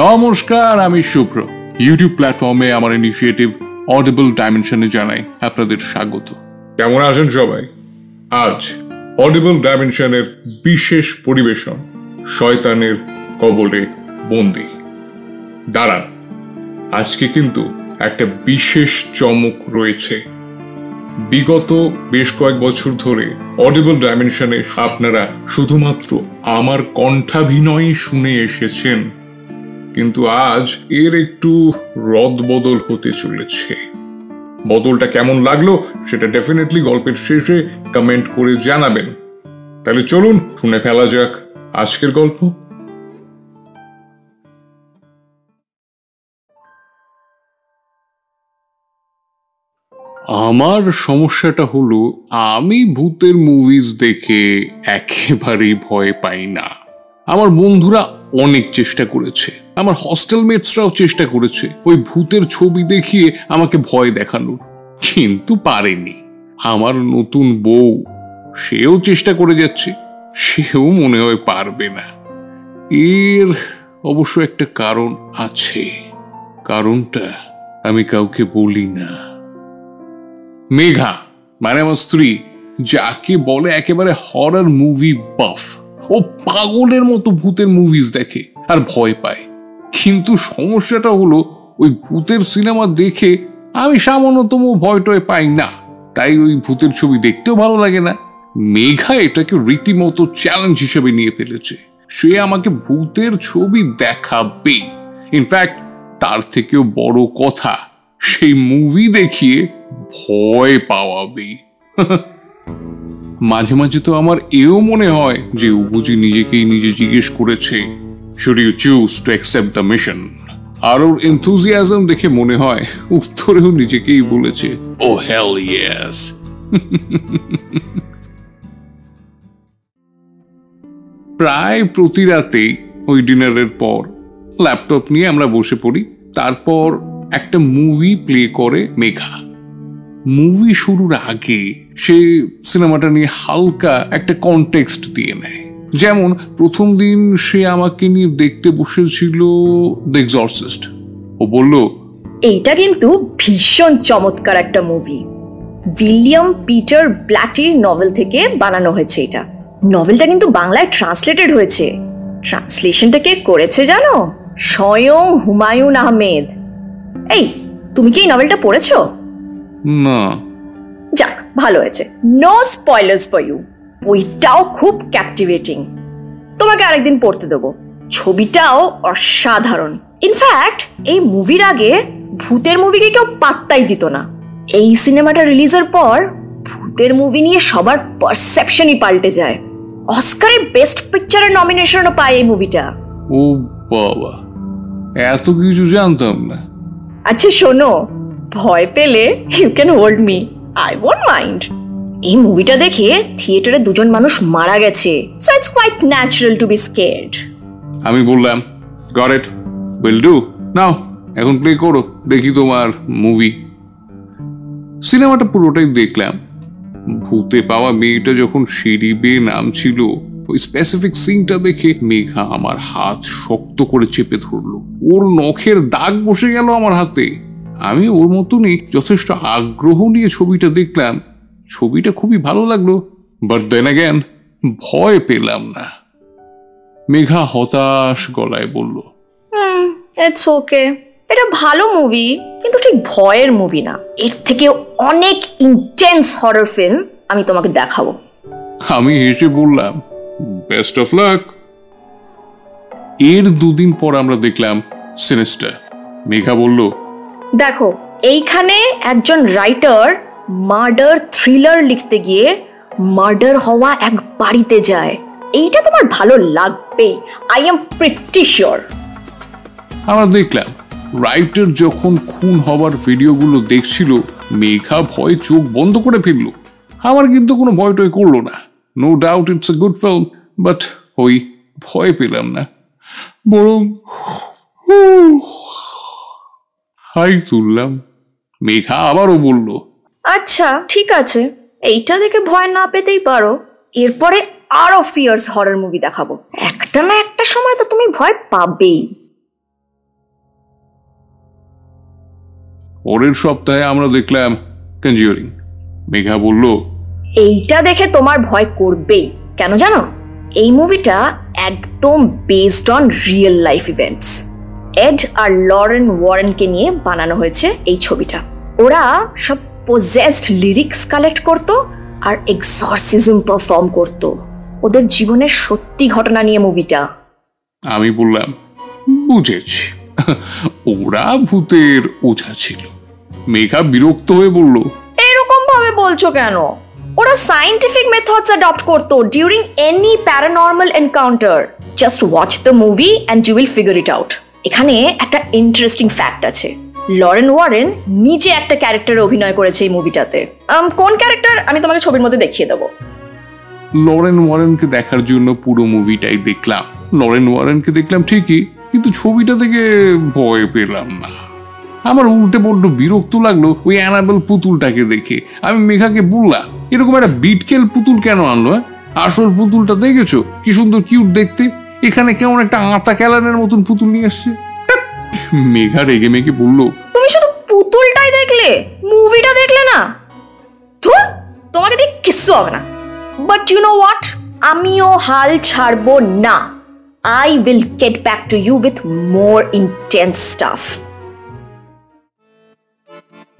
নমস্কার, আমি শুভ্র। ইউটিউব প্ল্যাটফর্মে আমার ইনিশিয়েটিভ অডিবল ডাইমেনশনে জানাই আপনাদের স্বাগত। কেমন আছেন সবাই? আজ অডিবল ডাইমেনশনের বিশেষ পরিবেশন শয়তানের কবলে বন্দী। দাঁড়ান, আজকে কিন্তু একটা বিশেষ চমক রয়েছে। বিগত বেশ কয়েক বছর ধরে অডিবল ডাইমেনশনে আপনারা শুধুমাত্র আমার কণ্ঠাভিনয় শুনে এসেছেন, কিন্তু আজ এর একটু রদবদল হতে চলেছে। বদলটা কেমন লাগলো সেটা ডেফিনেটলি গল্পের শেষে কমেন্ট করে জানাবেন। তাহলে চলুন শুনে ফেলা যাক আজকের গল্প। আমার সমস্যাটা হলো, আমি ভূতের মুভিজ দেখে একেবারেই ভয় পাই না। আমার বন্ধুরা অনেক চেষ্টা করেছে, আমার হস্টেল মেটসরাও চেষ্টা করেছে ওই ভূতের ছবি দেখিয়ে আমাকে ভয় দেখানোর, কিন্তু পারেনি। আমার নতুন বউ, সেও চেষ্টা করে যাচ্ছে, সেও মনে হয় পারবে না। এর অবশ্য একটা কারণ আছে, কারণটা আমি কাউকে বলি না। মেঘা মানে আমার স্ত্রী, যাকে বলে একেবারে হরর মুভি বাফ, ও পাগলের মতো ভূতের মুভিজ দেখে আর ভয় পায়। কিন্তু সমস্যাটা হলো, ওই ভূতের সিনেমা দেখে আমি সামান্যতম ভয় টয় পাই না, তাই ওই ভূতের ছবি দেখতেও ভালো লাগে না। মেঘা এটাকে রীতিমতো চ্যালেঞ্জ হিসেবে নিয়ে ফেলেছে। সে আমাকে ভূতের ছবি দেখাবে। ইনফ্যাক্ট তার থেকেও বড় কথা, সেই মুভি দেখিয়ে ভয় পাওয়াবে। মাঝে মাঝে তো আমার এও মনে হয় যে ও বুঝি নিজেকেই নিজে জিজ্ঞেস করেছে, should you choose to accept the mission? আর ওর এনথুজিয়াজম দেখে মনে হয় উত্তরেও নিজেকেই বলেছে, oh hell yes. প্রায় প্রতি রাতেই ওই ডিনারের পর ল্যাপটপ নিয়ে আমরা বসে পড়ি। তারপর একটা মুভি প্লে করে মেঘা। মুভি শুরুর আগে সে সিনেমাটা নিয়ে হালকা একটা কনটেক্সট দিয়ে নেয়। যেমন প্রথম দিন সে আমাকে নিয়ে দেখতে বসেছিল দ্য এক্সরসিস্ট। ও বলল, এইটা কিন্তু ভীষণ চমৎকার একটা মুভি, উইলিয়াম পিটার ব্ল্যাটির নভেল থেকে বানানো হয়েছে। এটা নভেলটা কিন্তু বাংলায় ট্রান্সলেটেড হয়েছে। ট্রান্সলেশনটা কে করেছে জানো? স্বয়ং হুমায়ুন আহমেদ। এই, তুমি কি এই নভেলটা পড়েছো? না। যাক, ভালো হয়েছে, নো স্পয়লার্স ফর ইউ। বইটাও খুব ক্যাপটিভেটিং, তোমাকে আরেকদিন পড়তে দেবো। ছবিটাও অসাধারণ। ইনফ্যাক্ট এই মুভির আগে ভূতের মুভিকে কেউ পাত্তাই দিত না। এই সিনেমাটা রিলিজের পর ভূতের মুভি নিয়ে সবার পারসেপশনই পাল্টে যায়। অস্কারে বেস্ট পিকচারের নমিনেশনও পায় এই মুভিটা। ও বাবা, এত কিছু জানতাম না। আচ্ছা শোনো, ভয় পেলে you can hold me, I won't mind. এই মুভিটা দেখে থিয়েটারে দুজন মানুষ মারা গেছে, so it's quite natural to be scared. আমি বললাম, got it, will do. Now এখন প্লে করো, দেখি তোমার মুভি। সিনেমাটা পুরোটাই দেখলাম। ভূতে পাওয়া মেয়েটা যখন সিঁড়ি বেয়ে নামছিল, ওই স্পেসিফিক সিনটা দেখে মেঘা আমার হাত শক্ত করে চেপে ধরলো। ওর নখের দাগ বসে গেল আমার হাতে। আমি ওর মতনই যথেষ্ট আগ্রহ নিয়ে ছবিটা দেখলাম। ছবিটা খুবই ভালো লাগলো, বাট দেন অ্যাগেন ভয় পেলাম না। মেঘা হতাশ গলায় বলল, ইটস ওকে, এটা ভালো মুভি, কিন্তু ঠিক ভয়ের মুভি না। এর থেকে অনেক ইন্টেন্স হরর ফিল্ম আমি তোমাকে দেখাবো। আমি হেসে বললাম, বেস্ট অফ লাক। এর দুদিন পর আমরা দেখলাম সিনিস্টার। মেঘা বলল, দেখো, এইখানে একজন রাইটার মার্ডার থ্রিলার লিখতে গিয়ে মার্ডার হওয়া এক বাড়িতে যায়। এইটা তোমার ভালো লাগবে, আই এম প্রিটি শিওর। আমরা দেখলাম রাইটার যখন খুন হবার ভিডিওগুলো দেখছিল, মেঘা ভয় চোখ বন্ধ করে ফেলল। আমার কিন্তু কোনো ভয় টয় করলো না। No doubt it's a good film, but ওই ভয় পেলাম না, বরং হাই তুললাম। মেঘা আবারও বলল, আচ্ছা ঠিক আছে, এইটা দেখে ভয় না পেতেই পারো, এরপরে আরো ফিয়ার্স হরর মুভি দেখাবো। একটা না একটা সময় তো তুমি ভয় পাবেই। পরের সপ্তাহে আমরা দেখলাম কনজিউরিং। মেঘা বলল, এইটা দেখে তোমার ভয় করবেই। কেন জানো? এই মুভিটা একদম based on real life events. Ed আর লরেন ওয়ারেনকে নিয়ে বানানো হয়েছে এই ছবিটা। ওরা সব পজেসড লিরিক্স কালেক্ট করতো আর এক্সরসিজম পারফর্ম করতো। ওদের জীবনের সত্যি ঘটনা নিয়ে মুভিটা। আমি বললাম, বুঝেছি, ওরা ভূতের ওঝা ছিল। মেঘা বিরক্ত হয়ে বলল, এরকম ভাবে বলছো কেন? ওরা সায়েন্টিফিক মেথডস অ্যাডপ্ট করতো during any paranormal encounter. Just watch the movie and you will figure it out. এখানে একটা ইন্টারেস্টিং ফ্যাক্ট আছে, লরেন ওয়ারেন নিজে একটা ক্যারেক্টারে অভিনয় করেছে এই মুভিটাতে। কোন ক্যারেক্টার আমি তোমাকে ছবির মধ্যে দেখিয়ে দেবো। লরেন ওয়ারেনকে দেখার জন্য পুরো মুভিটাই দেখলাম। লরেন ওয়ারেনকে দেখলাম ঠিকই, কিন্তু ছবিটা থেকে ভয় পেলাম না। আমার উল্টে বড্ড বিরক্ত লাগলো ওই অ্যানাবেল পুতুলটাকে দেখে। আমি মেঘাকে বললাম, এরকম একটা বিটকেল পুতুল কেন আনলো? আসল পুতুলটা দেখেছো কি সুন্দর কিউট দেখতে, এখানে কেমন একটা আতা ক্যালানের মতন পুতুল নিয়ে আসছে। মেঘা রেগে মেগে বলল, তুমি শুধু পুতুলটাই দেখলে, মুভিটা দেখলে না? তোমাকে দিয়ে কিচ্ছু হবে না। বাট ইউ নো হোয়াট, আমিও হাল ছাড়বো না। I will get back to you with more intense stuff.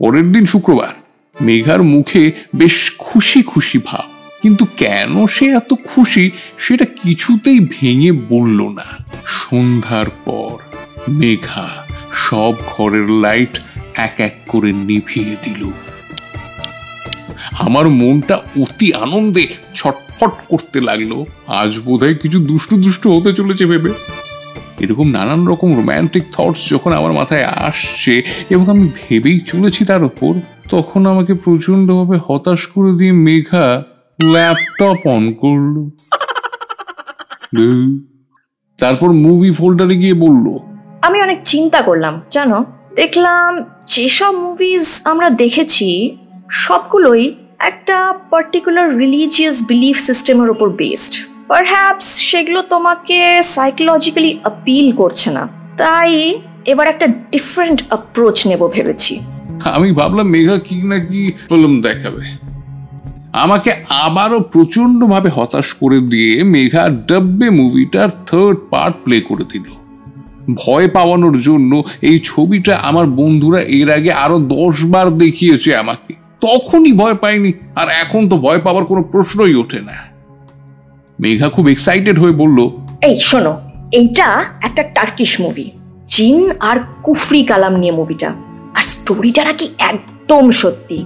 পরের দিন শুক্রবার। মেঘার মুখে বেশ খুশি খুশি ভাব, কিন্তু কেন সে এত খুশি সেটা কিছুতেই ভেঙে বলল না। সন্ধ্যার পর মেঘা সব ঘরের লাইট এক এক করে নিভিয়ে দিল। আমার মনটা অতি আনন্দে ছটফট করতে লাগলো। আজ বোধহয় কিছু দুষ্টু দুষ্টু হতে চলেছে ভেবে। এরকম নানান রকম রোম্যান্টিক থটস যখন আমার মাথায় আসছে এবং আমি ভেবেই চলেছি তার উপর, তখন আমাকে প্রচন্ডভাবে হতাশ করে দিয়ে মেঘা ল্যাপটপ অন করলো। তারপর মুভি ফোল্ডারে গিয়ে বলল, আমি অনেক চিন্তা করলাম জানো। দেখলাম যেসব মুভিজ আমরা দেখেছি সবগুলোই একটা পার্টিকুলার রিলিজিয়াস বিলিফ সিস্টেমের উপর বেসড। পারহ্যাপস সেগুলো তোমাকে সাইকোলজিক্যালি অ্যাপিল করছে না, তাই এবার একটা ডিফারেন্ট অ্যাপ্রোচ নেব ভেবেছি। আমি ভাবলাম মেঘা কি না কি ফিল্ম দেখাবে। আমাকে আবারও প্রচন্ড ভাবে হতাশ করে দিয়ে মেঘা ডাব্বে মুভিটার থার্ড পার্ট প্লে করে দিল। ভয় পাওয়ানোর জন্য এই ছবিটা আমার বন্ধুরা এর আগে আরো 10 বার দেখিয়েছে আমাকে, তখনই ভয় পাইনি, আর এখন তো ভয় পাওয়ার কোনো প্রশ্নই ওঠে না। মেঘা খুব এক্সাইটেড হয়ে বলল, এই শোনো, এইটা একটা টার্কিশ মুভি, জিন আর কুফরি কালাম নিয়ে মুভিটা, আর স্টোরিটা নাকি একদম সত্যি।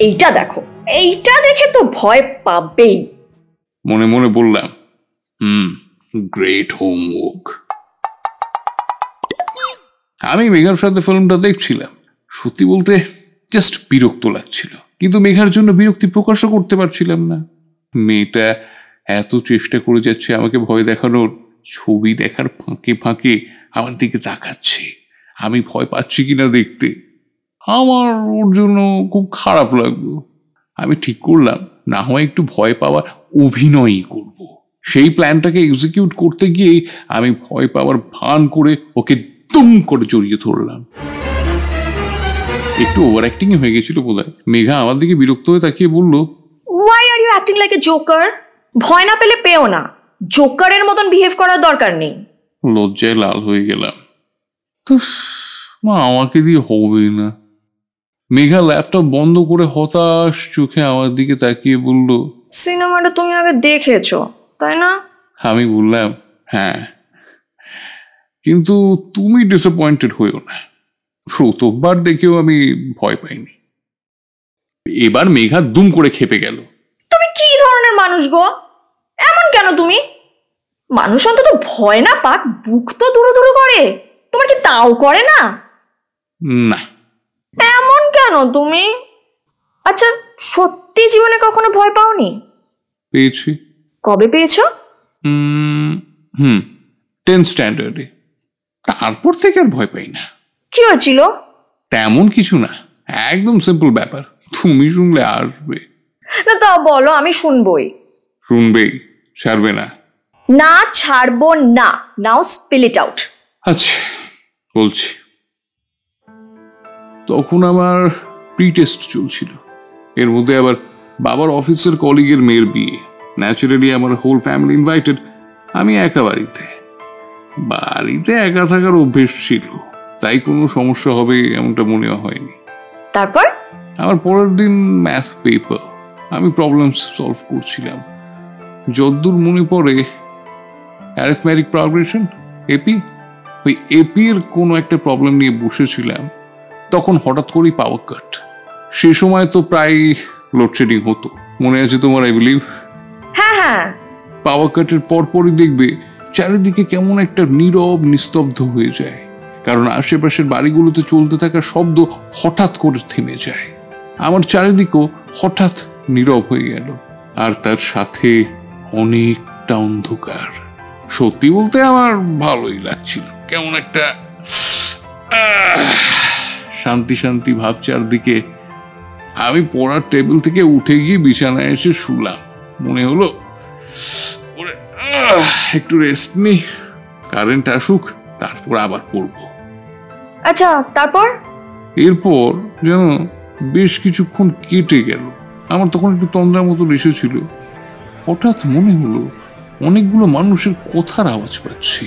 এইটা দেখো, এইটা দেখে তো ভয় পাবেই। মনে মনে বললাম, গ্রেট হোমওয়ার্ক। আমি মেঘার সাথে ফিল্মটা দেখছিলাম। সত্যি বলতে জাস্ট বিরক্ত লাগছিল, কিন্তু মেঘার জন্য বিরক্তি প্রকাশও করতে পারছিলাম না। মেয়েটা এত চেষ্টা করে যাচ্ছে আমাকে ভয় দেখানোর, ছবি দেখার ফাঁকে ফাঁকে আমার দিকে তাকাচ্ছে। আমি ভয় পাচ্ছি কিনা দেখতে। আমার ওর জন্য খুব খারাপ লাগলো। আমি ঠিক করলাম না হয় একটু ভয় পাওয়ার অভিনয়ই করব। সেই প্ল্যানটাকে এক্সিকিউট করতে গিয়ে আমি ভয় পাওয়ার ভান করে ওকে দুম করে জড়িয়ে ধরলাম। একটু ওভার অ্যাক্টিং হয়ে গেছিল বোধহয়। মেঘা আমার দিকে বিরক্ত হয়ে তাকিয়ে বলল, Why are you acting like a joker? ভয় না পেলে পেও না, জোকারের মতন বিহেভ করার দরকার নেই। লজ্জায় লাল হয়ে গেলাম। তো মা আমাকে দিয়ে হবে না। মেঘা ল্যাপটপ বন্ধ করে হতাশ চোখে আমার দিকে তাকিয়ে বলল, সিনেমাটা তুমি আগে দেখেছো তাই না? আমি বললাম, হ্যাঁ, কিন্তু তুমি ডিসঅ্যাপয়েন্টেড হইও না। প্রথমবার দেখেও আমি ভয় পাইনি। এবার মেঘা দুম করে খেপে গেল। তুমি কি ধরনের মানুষ গো? এমন কেন তুমি? মানুষ অন্তত ভয় না পাক, বুক তো দুরু দুরু করে, তোমার কি তাও করে না? না। এমন কেন তুমি? আচ্ছা, সত্যি জীবনে কখনো ভয় পাওনি? পেয়েছি। কবে পেয়েছো? 10th স্ট্যান্ডার্ডে। তারপর থেকে আর ভয় পাই না। কি হয়েছিল? তেমন কিছু না, একদম সিম্পল ব্যাপার। তুমি শুনলে আসবে না, তাও বলো, আমি শুনবই। শুনবেই, ছাড়বে না? না, ছাড়বো না। নাও স্পিল ইট আউট। আচ্ছা, বলছি। তখন আমার প্রি টেস্ট চলছিল, এর মধ্যে আবার বাবার অফিসের কলিগের মেয়ের বিয়ে। ন্যাচারালি আমার হোল ফ্যামিলি ইনভাইটেড, আমি একা বাড়িতে একা থাকার অভ্যেস ছিল, তাই কোনো সমস্যা হবে এমনটা মনে হয়নি। তারপর আমার পরের দিন ম্যাথ পেপার, আমি প্রবলেম সলভ করছিলাম। যদ্দূর মনে পড়ে অ্যারিথমেটিক প্রগ্রেশন, এপি, ওই এপির কোনো একটা প্রবলেম নিয়ে বসেছিলাম। তখন হঠাৎ করেই পাওয়ার কাট। সে সময় তো প্রায় লোডশেডিং হতো, মনে আছে তোমার? I believe. হ্যাঁ। পাওয়ার কাটের পরপরই দেখবে চারিদিকে কেমন একটা নীরব নিস্তব্ধ হয়ে যায়, কারণ আশেপাশের বাড়িগুলোতে চলতে থাকা শব্দ হঠাৎ করে থেমে যায়। আমার চারিদিকেও হঠাৎ নীরব হয়ে গেল, আর তার সাথে অনেকটা অন্ধকার। সত্যি বলতে আমার ভালোই লাগছিল, কেমন একটা শান্তি শান্তি ভাব চারদিকে। আমি পড়ার টেবিল থেকে উঠে গিয়ে বিছানায় এসে শুলাম। মনে হলো একটু রেস্ট নিই, কারেন্ট আসুক, তারপর আবার পড়বো। আচ্ছা, তারপর? এরপর যেন বেশ কিছুক্ষণ কেটে গেল। আমার তখন একটু তন্দ্রার মতো এসেছিল। হঠাৎ মনে হলো অনেকগুলো মানুষের কথার আওয়াজ পাচ্ছি।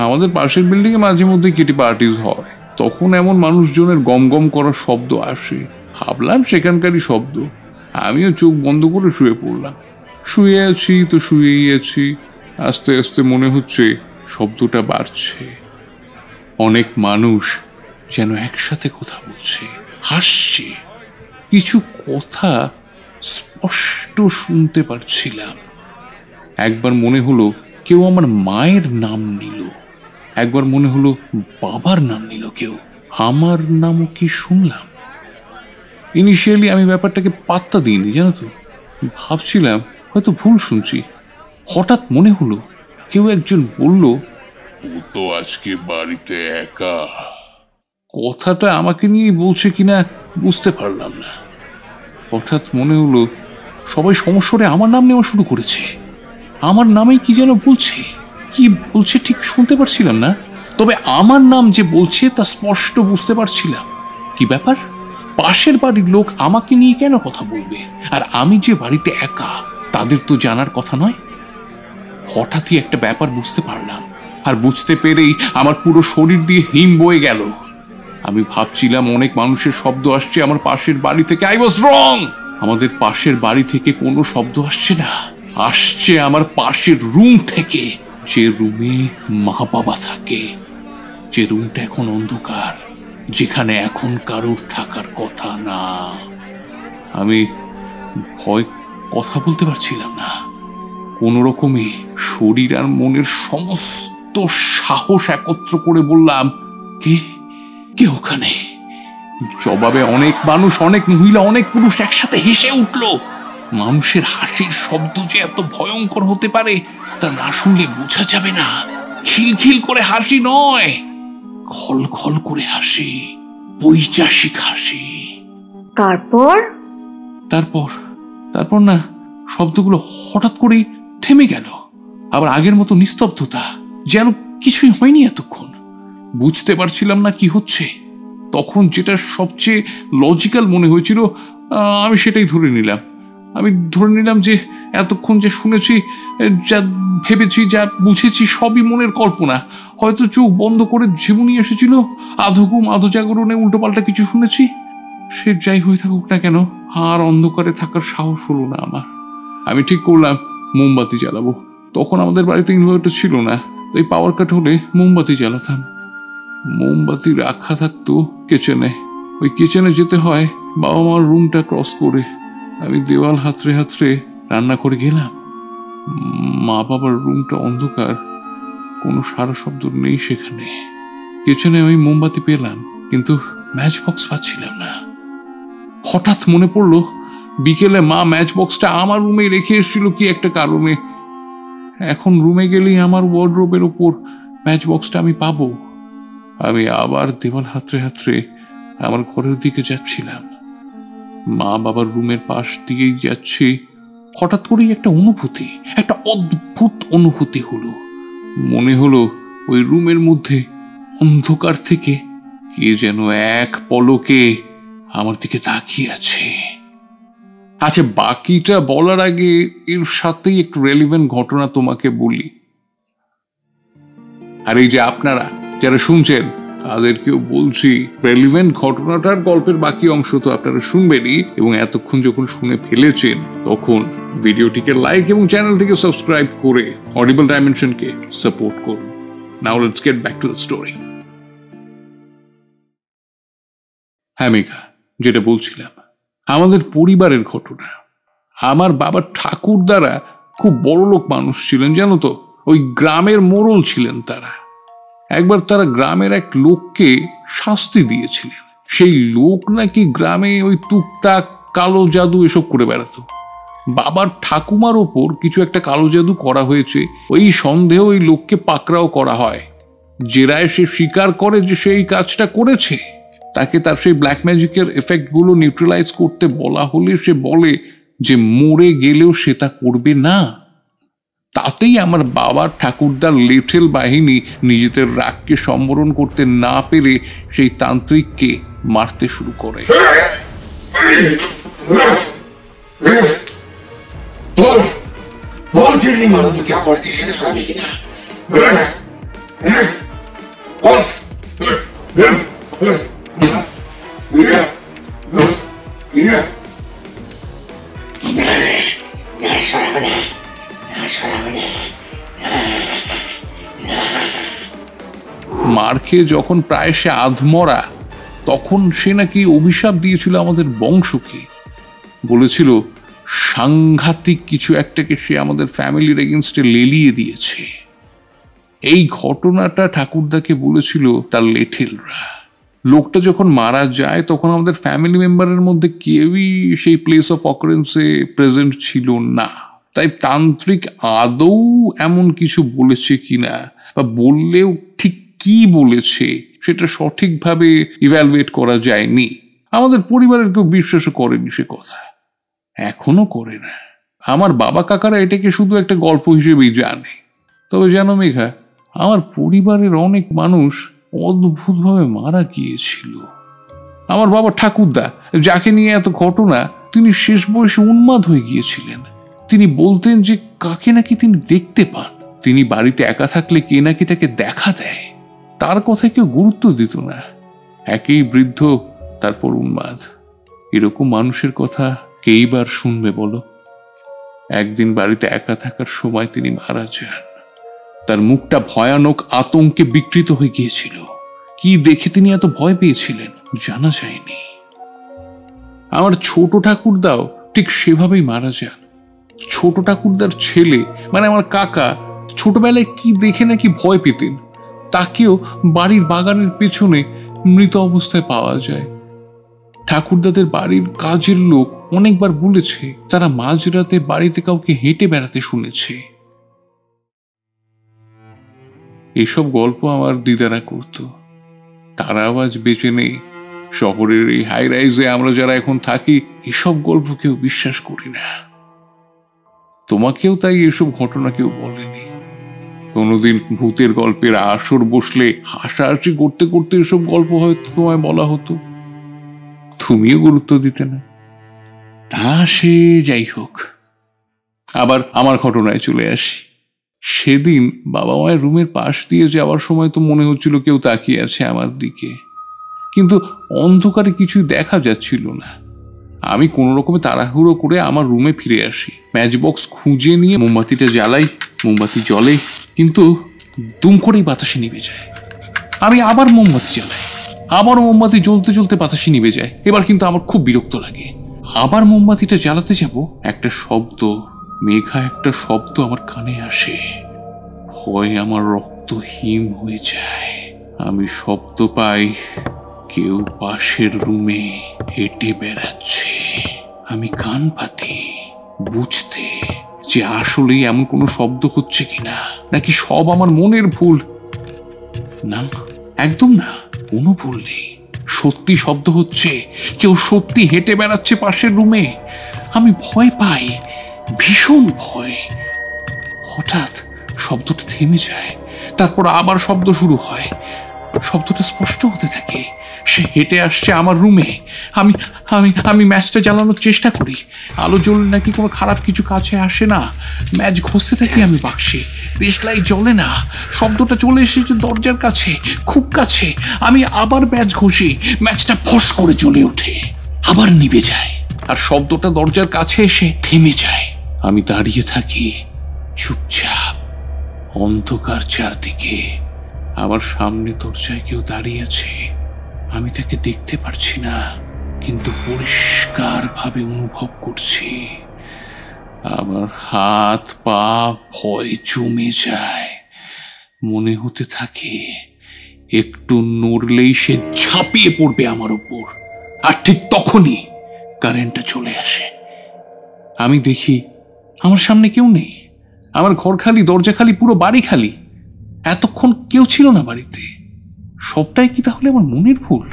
আমাদের পাশের বিল্ডিং এ মাঝে মধ্যে কিটি পার্টিজ হয়, তখন এমন মানুষজনের গম গম করার শব্দ আসে। ভাবলাম সেখানকারই শব্দ। আমিও চোখ বন্ধ করে শুয়ে পড়লাম। শুয়ে আছি তো শুয়েই আছি, আস্তে আস্তে মনে হচ্ছে শব্দটা বাড়ছে। অনেক মানুষ যেন একসাথে কথা বলছে, হাসছে। কিছু কথা স্পষ্ট শুনতে পারছিলাম। একবার মনে হলো কেউ আমার মায়ের নাম নিল, একবার মনে হলো বাবার নাম নিল কেউ। আমার নামও কি শুনলাম? ইনিশিয়ালি আমি ব্যাপারটাকে পাত্তা দিইনি, জানো তো, ভাবছিলাম হয়তো ভুল শুনছি। হঠাৎ মনে হলো কেউ একজন বলল, ও তো আজকে বাড়িতে একা। কথাটা আমাকে নিয়ে বলছে কিনা বুঝতে পারলাম না। হঠাৎ মনে হলো সবাই সমস্বরে আমার নাম নেওয়া শুরু করেছে। আমার নামেই কি যেন বলছে, কি বলছে ঠিক শুনতে পারছিলাম না, তবে আমার নাম যে বলছে তা স্পষ্ট বুঝতে পারছিলাম। কি ব্যাপার? পাশের বাড়ির লোক আমাকে নিয়ে কেন কথা বলবে, আর আমি যে বাড়িতে একা তাদের তো জানার কথা নয়। হঠাৎই একটা ব্যাপার বুঝতে পারলাম, আর বুঝতে পেরেই আমার পুরো শরীর দিয়ে হিম বয়ে গেল। আমি ভাবছিলাম অনেক মানুষের শব্দ আসছে আমার পাশের বাড়ি থেকে। আই ওয়াজ রং। আমাদের পাশের বাড়ি থেকে কোনো শব্দ আসছে না, আসছে আমার পাশের রুম থেকে, যে রুমে মা বাবা থাকে, যে রুমটা এখন অন্ধকার, যেখানে এখন কারোর থাকার কথা না। আমি ভয় কথা বলতে পারছিলাম না। কোন রকমে শরীর আর মনের সমস্ত সাহস একত্র করে বললাম, কে কে ওখানে? জবাবে অনেক মানুষ, অনেক মহিলা, অনেক পুরুষ একসাথে হেসে উঠল। মানুষের হাসির শব্দ যে এত ভয়ঙ্কর হতে পারে তা না শুনলে বোঝা যাবে না। খিলখিল করে হাসি নয়, খল খল করে হাসি, বৈচাসিক হাসি। তারপর তারপর না, শব্দগুলো হঠাৎ করেই থেমে গেল। আবার আগের মতো নিস্তব্ধতা, যেন কিছুই হয়নি এতক্ষণ। বুঝতে পারছিলাম না কি হচ্ছে। তখন যেটা সবচেয়ে লজিক্যাল মনে হয়েছিল আমি সেটাই ধরে নিলাম। আমি ধরে নিলাম যে এতক্ষণ যে শুনেছি, যা ভেবেছি, যা বুঝেছি সবই মনের কল্পনা। হয়তো চোখ বন্ধ করে ঝিমুনি এসেছিল, আধো ঘুম আধো জাগরণে উল্টোপাল্টা কিছু শুনেছি। সে যাই হয়ে থাকুক না কেন, আর অন্ধকারে থাকার সাহস হলো না আমার। আমি ঠিক করলাম মোমবাতি জ্বালাবো। তখন আমাদের বাড়িতে ইনভার্টার ছিল না, তাই পাওয়ার কাট হলে মোমবাতি জ্বালাতাম। মোমবাতি রাখা থাকতো কিচেনে। ওই কিচেনে যেতে হয় বাবা মার রুমটা ক্রস করে। আমি দেওয়াল হাতড়ে হাতড়ে রান্না করে গেলাম। মা বাবার রুমটা অন্ধকার, কোনো সারা শব্দ নেই সেখানে। কিচেনে আমি মোমবাতি পেলাম, কিন্তু ম্যাচ বক্স পাচ্ছিলাম না। হঠাৎ মনে পড়লো বিকেলে মা ম্যাচ বক্সটা আমার রুমে রেখে এসেছিল কি একটা কারণে। এখন রুমে গেলেই আমার ওয়ার্ডরোবের ওপর ম্যাচ বক্সটা আমি পাবো। আমি আবার দেওয়াল হাতড়ে হাতড়ে আমার ঘরের দিকে যাচ্ছিলাম। মা বাবার রুমের পাশ দিয়েই যাচ্ছি। হঠাৎ করেই একটা অনুভূতি, একটা অদ্ভুত অনুভূতি হলো। মনে হলো ওই রুমের মধ্যে অন্ধকার থেকে কে যেন এক পলকে আমার দিকে তাকিয়ে আছে। আচ্ছা, বাকিটা বলার আগে এর সাথেই একটু রেলিভেন্ট ঘটনা তোমাকে বলি। আর এই যে আপনারা যারা শুনছেন তাদেরকেও বলছি, রেলিভেন্ট ঘটনাটার গল্পের বাকি অংশ তো আপনারা শুনবেনই, এবং এতক্ষণ যখন শুনে ফেলেছেন তখন ভিডিওটিকে লাইক এবং চ্যানেলটিকে সাবস্ক্রাইব করে অডিবল ডাইমেনশনকে সাপোর্ট করুন। Now let's get back to the story. হ্যাঁ মেঘা, যেটা বলছিলাম, আমাদের পরিবারের ঘটনা। আমার বাবার ঠাকুরদারা খুব বড়লোক মানুষ ছিলেন, জানো তো, ওই গ্রামের মোড়ল ছিলেন তারা। একবার তারা গ্রামের এক লোককে শাস্তি দিয়েছিলেন। সেই লোক নাকি গ্রামে ওই টুকটাক কালো জাদু এসব করে বেড়াতো। বাবার ঠাকুমার ওপর কিছু একটা কালো জাদু করা হয়েছে, ওই সন্দেহ ওই লোককে পাকড়াও করা হয়। জেরায় সে স্বীকার করে যে সেই কাজটা করেছে। তাকে তার সেই ব্ল্যাক ম্যাজিকের এফেক্টগুলো নিউট্রালাইজ করতে বলা হলে সে বলে যে মরে গেলেও সে তা করবে না। তাতেই আমার বাবার ঠাকুরদার লেঠেল বাহিনী নিজেদের রাগকে সম্বরণ করতে না পেরে সেই তান্ত্রিককে মারতে শুরু করে। মার খেয়ে যখন প্রায় সে আধমরা, তখন সে নাকি অভিশাপ দিয়েছিল আমাদের বংশকে। বলেছিল সাংঘাতিক কিছু একটাকে সে আমাদের ফ্যামিলির এগেনস্টে লেলিয়ে দিয়েছে। এই ঘটনাটা ঠাকুরদাকে বলেছিল তার লেঠেলরা। লোকটা যখন মারা যায় তখন আমাদের ফ্যামিলি মেম্বারের মধ্যে কেউই সেই প্লেস অফ অকারেন্সে প্রেজেন্ট ছিল না। তাই তান্ত্রিক আদৌ এমন কিছু বলেছে কিনা, বা বললেও ঠিক কি বলেছে সেটা সঠিকভাবে ইভ্যালুয়েট করা যায়নি। আমাদের পরিবারের কেউ বিশ্বাসও করেনি সে কথা, এখনো করে না। আমার বাবা কাকারা এটাকে শুধু একটা গল্প হিসেবেই জানে। তবে জানো মেঘা, আমার পরিবারের অনেক মানুষ অদ্ভুতভাবে মারা গিয়েছিল। আমার বাবা ঠাকুরদা, যাকে নিয়ে এত ঘটনা, তিনি শেষ বয়সে উন্মাদ হয়ে গিয়েছিলেন। তিনি বলতেন যে কাকে নাকি তিনি দেখতে পান। তিনি বাড়িতে একা থাকলে কে নাকি তাকে দেখা দেয়। তার কথায় কেউ গুরুত্ব দিত না। একেই বৃদ্ধ, তারপর উন্মাদ। এরকম মানুষের কথা কেইবার শুনবে বলো? একদিন বাড়িতে একা থাকার সময় তিনি মারা যান। তার মুখটা ভয়ানক আতঙ্কে বিকৃত হয়ে গিয়েছিল। কি দেখে তিনি এত ভয় পেয়েছিলেন জানা যায়নি। আমার ছোট ঠাকুরদাও ঠিক সেভাবেই মারা যান। ছোট ঠাকুরদার ছেলে মানে আমার কাকা ছোটবেলায় কি দেখে নাকি ভয় পেতেন, তাকেও বাড়ির বাগানের পেছনে মৃত অবস্থায় পাওয়া যায়। ঠাকুরদাদের বাড়ির কাজের লোক অনেকবার বলেছে তারা মাঝরাতে বাড়িতে কাউকে হেঁটে বেড়াতে শুনেছে। এসব গল্প আমার দিদারা করত। তারাও আজ বেঁচে নেই। শহরের এই হাই রাইজে আমরা যারা এখন থাকি, এসব গল্প কেউ বিশ্বাস করি না। তোমাকেও তাই এসব ঘটনা কেউ বলেনি। কোনোদিন ভূতের গল্পের আসর বসলে হাসাহাসি করতে করতে এসব গল্প হয়তো তোমায় বলা হতো, তুমিও গুরুত্ব দিতে না। তা সে যাই হোক, আবার আমার ঘটনায় চলে আসি। সেদিন বাবা মায়ের রুমের পাশ দিয়ে যাওয়ার সময় তো মনে হচ্ছিল কেউ তাকিয়ে আছে আমার দিকে, কিন্তু অন্ধকারে কিছুই দেখা যাচ্ছিল না। আমি কোনো রকমে তাড়াহুড়ো করে আমার রুমে ফিরে আসি। ম্যাচ বক্স খুঁজে নিয়ে মোমবাতিটা জ্বালাই। মোমবাতি জ্বলে, কিন্তু দুম করেই বাতাসে নিভে যায়। আমি আবার মোমবাতি জ্বালাই, আবার মোমবাতি জ্বলতে জ্বলতে বাতাসে নিভে যায়। এবার কিন্তু আমার খুব বিরক্ত লাগে। আবার মোমবাতিটা জ্বালাতে যাব, একটা শব্দ, মেঘা একটা শব্দ আমার কানে আসে। ভয়ে আমার রক্ত হিম হয়ে যায়। আমি শব্দ পাই কেউ পাশের রুমে হেঁটে বেড়াচ্ছে। আমি কান পাতি বুঝতে যে আসলে এমন কোনো শব্দ হচ্ছে কিনা, নাকি সব আমার মনের ভুল। না, একদম না, কোনো ভুল নেই। সত্যি শব্দ হচ্ছে, কেউ সত্যি হেঁটে বেড়াচ্ছে পাশের রুমে। আমি ভয় পাই, ভীষণ ভয়। হঠাৎ শব্দটা থেমে যায়, তারপর আবার শব্দ শুরু হয়। শব্দটা স্পষ্ট হতে থাকে। সে হেঁটে আসছে আমার রুমে। আমি আমি আমি ম্যাচটা জ্বালানোর চেষ্টা করি। আলো জ্বললে নাকি কোনো খারাপ কিছু কাছে আসে না। ম্যাচ ঘষতে থাকি আমি বাক্সে, দেশলাই জ্বলে না। শব্দটা চলে এসেছে দরজার কাছে, খুব কাছে। আমি আবার ম্যাচ ঘষি, ম্যাচটা ফস করে জ্বলে ওঠে, আবার নিভে যায়, আর শব্দটা দরজার কাছে এসে থেমে যায়। আমি দাঁড়িয়ে থাকি চুপচাপ, অন্ধকার চারদিকে। আমার সামনে দরজায় কেউ দাঁড়িয়ে আছে। আমি তাকে দেখতে পারছি না, কিন্তু পরিষ্কার ভাবে অনুভব করছি। আমার হাত পা ভয় জমে যায়। মনে হতে থাকে একটু নড়লেই সে ঝাঁপিয়ে পড়বে আমার উপর। আর ঠিক তখনই কারেন্টটা চলে আসে। আমি দেখি আমার সামনে কেউ নেই। আমার ঘর খালি, দরজা খালি, পুরো বাড়ি খালি। এতক্ষণ কেউ ছিল না বাড়িতে। সবটাই কি তাহলে আমার মনের ভুল?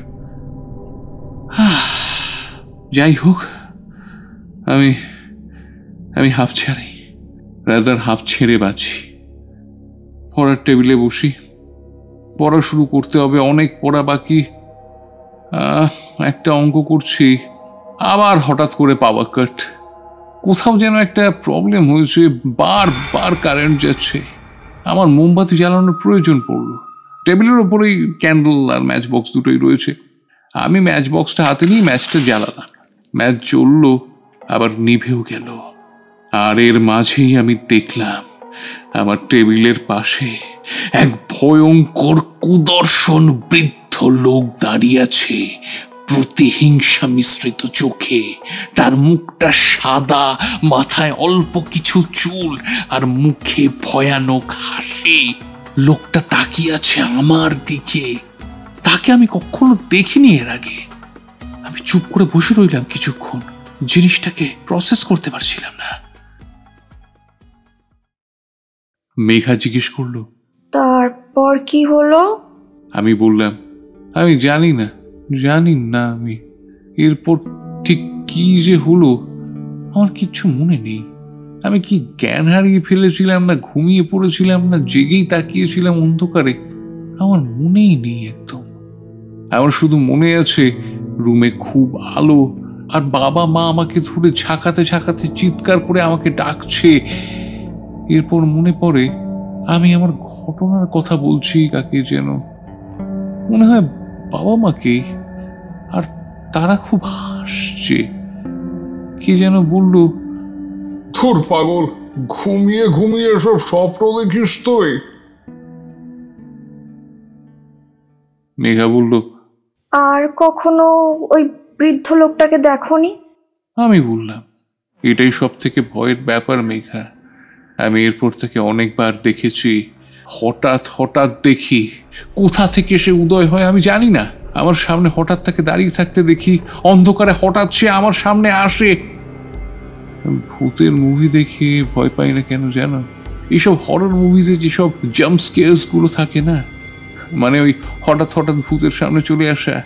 যাই হোক, আমি আমি হাফ ছাড়ি, রাজার হাফ ছেড়ে বাঁচি। পড়ার টেবিলে বসি, পড়া শুরু করতে হবে, অনেক পড়া বাকি। একটা অঙ্ক করছি, আবার হঠাৎ করে পাওয়ার কাট। কোথাও যেন একটা প্রবলেম হয়েছে, বারবার কারেন্ট যাচ্ছে। আমার মোমবাতি জ্বালানোর প্রয়োজন পড়লো। টেবিলের ওপরেই ক্যান্ডেল আর ম্যাচ বক্স দুটোই রয়েছে। আমি ম্যাচ বক্সটা হাতে নিয়ে ম্যাচটা জ্বালালাম। ম্যাচ জ্বললো, আবার নিভেও গেল। আর এর মাঝেই আমি দেখলাম আমার টেবিলের পাশে এক ভয়ঙ্কর কুদর্শন বৃদ্ধ লোক দাঁড়িয়ে আছে, প্রতিহিংসা মিশ্রিত চোখে। তার মুখটা সাদা, মাথায় অল্প কিছু চুল, আর মুখে ভয়ানক হাসি। লোকটা তাকিয়ে আছে আমার দিকে। তাকে আমি কখনো দেখিনি এর আগে। আমি চুপ করে বসে রইলাম কিছুক্ষণ, জিনিসটাকে প্রসেস করতে পারছিলাম না। মেঘা জিজ্ঞেস করলো, তারপর কি হলো? আমি বললাম, আমি জানি না আমি। এরপর ঠিক কি যে হলো আমার কিচ্ছু মনে নেই। আমি কি জ্ঞান হারিয়ে ফেলেছিলাম, না ঘুমিয়ে পড়েছিলাম, না জেগেই তাকিয়েছিলাম অন্ধকারে, আমার মনেই নেই একদম। আমার শুধু মনে আছে রুমে খুব আলো, আর বাবা মা আমাকে ধরে ঝাঁকাতে ঝাঁকাতে চিৎকার করে আমাকে ডাকছে। এরপর মনে পড়ে আমি আমার ঘটনার কথা বলছি কাকে যেন, মনে হয় বাবা মাকে, আর তারা খুব হাসছে। কে যেন বলল, ধুর পাগল, ঘুমিয়ে ঘুমিয়ে সব স্বপ্ন দেখিস তুই। মেঘা বলল, আর কখনো ওই বৃদ্ধ লোকটাকে দেখোনি? আমি বললাম, এটাই সব থেকে ভয়ের ব্যাপার মেঘা। আমি এরপর থেকে অনেকবার দেখেছি। হঠাৎ হঠাৎ দেখি, কোথা থেকে সে উদয় হয় আমি জানি না। আমার সামনে হঠাৎ তাকে দাঁড়িয়ে থাকতে দেখি, অন্ধকারে হঠাৎ সে আমার সামনে আসে। ভূতের মুভি দেখে ভয় পাই না কেন জানো? এইসব হরর মুভিজে যেসব জাম্প স্কেয়ার্স গুলো থাকে না, মানে ওই হঠাৎ হঠাৎ ভূতের সামনে চলে আসা,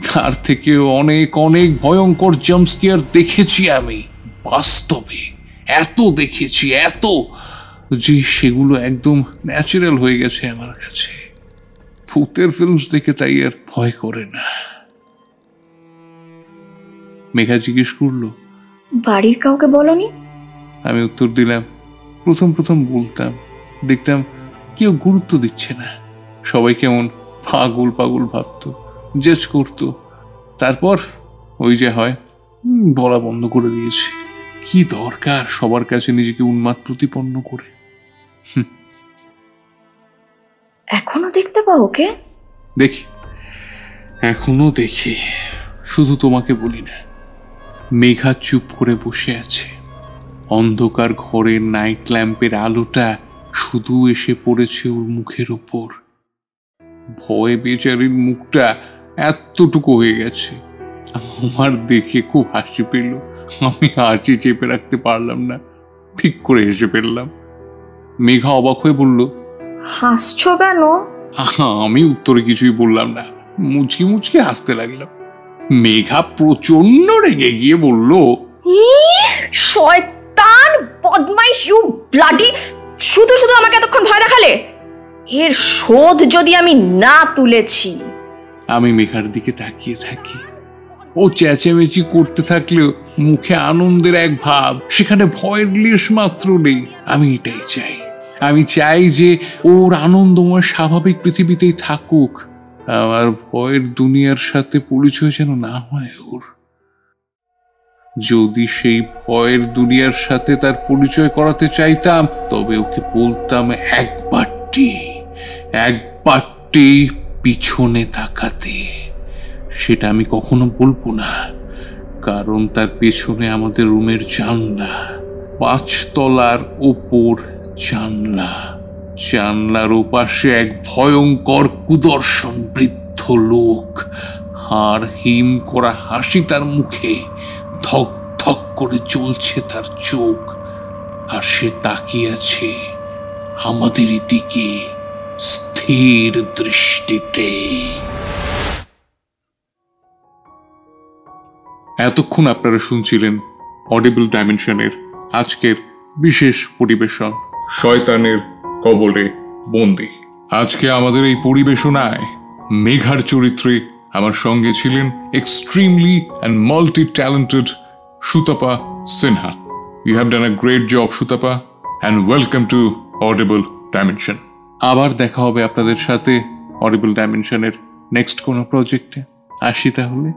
তার থেকে অনেক অনেক ভয়ঙ্কর জাম্প স্কেয়ার দেখেছি আমি বাস্তবে। এত দেখেছি, এত, যে সেগুলো একদম ন্যাচারাল হয়ে গেছে আমার কাছে। ভূতের ফিল্মস দেখে তাই আর ভয় করে না। মেঘা জিজ্ঞেস করলো, বাড়ির কাউকে বলনি? আমি উত্তর দিলাম, প্রথম প্রথম বলতাম, দেখতাম কেউ গুরুত্ব দিচ্ছে না, সবাই কেমন পাগল পাগল ভাবতো, জাজ করতো। তারপর ওই যে হয়, বলা বন্ধ করে দিয়েছি। কি দরকার সবার কাছে নিজেকে উন্মাদ প্রতিপন্ন করে। এখনো দেখতে পাও ওকে? দেখি, এখনো দেখি, শুধু তোমাকে বলি না। মেঘা চুপ করে বসে আছে। অন্ধকার ঘরের নাইট ল্যাম্পের আলোটা শুধু এসে পড়েছে ওর মুখের ওপর। ভয়ে বেচারির মুখটা এতটুকু হয়ে গেছে। আমার দেখে খুব হাসি পেল। আমি হাসি চেপে রাখতে পারলাম না, ঠিক করে হেসে ফেললাম। মেঘা অবাক হয়ে বলল, হাসছো কেন? আমি উত্তরে কিছুই বললাম না, মুচকি মুচকি হাসতে লাগলাম। মেঘা প্রচন্ড রেগে গিয়ে বলল, শয়তান, বদমাইশ, ইউ ব্লাডি! শুধু শুধু আমাকে এতক্ষণ ভয় দেখালে। এর শোধ যদি আমি না তুলেছি। আমি মেঘার দিকে তাকিয়ে থাকি। ও চেঁচামেচি করতে থাকলেও মুখে আনন্দের এক ভাব, সেখানে ভয়ের লেশ মাত্র নেই। আমি এটাই চাই। আমি চাই যে ওর আনন্দময় স্বাভাবিক পৃথিবীতেই থাকুক, আমার ভয়ের দুনিয়ার সাথে পরিচয় যেন না হয় ওর। যদি সেই ভয়ের দুনিয়ার সাথে তার পরিচয় করাতে চাইতাম, তবে ওকে বলতাম একবারটি পিছনে তাকাতে। সেটা আমি কখনো বলবো না, কারণ তার পেছনে আমাদের রুমের জানলা, 5 তলার ওপর জানলা। জানলার ওপাশে এক ভয়ঙ্কর কুদর্শন বৃদ্ধ লোক, হাড় হিম করা হাসি তার মুখে, ধক ধক করে জ্বলছে তার চোখ, আর সে তাকিয়ে আছে আমাদেরই দিকে স্থির দৃষ্টিতে। এতক্ষণ আপনারা শুনছিলেন অডিবল ডাইমেনশনের আজকের বিশেষ পরিবেশন, শয়তানের কবলে বন্দী। আজকে আমাদের এই পরিবেশনায় মেঘার চরিত্রে আমার সঙ্গে ছিলেন extremely and multi talented Sutapa Sinha. You have done a great job Sutapa, and welcome to audible dimension. আবার দেখা হবে আপনাদের সাথে অডিবল ডাইমেনশনের নেক্সট কোনো প্রজেক্টে। আসি তাহলে।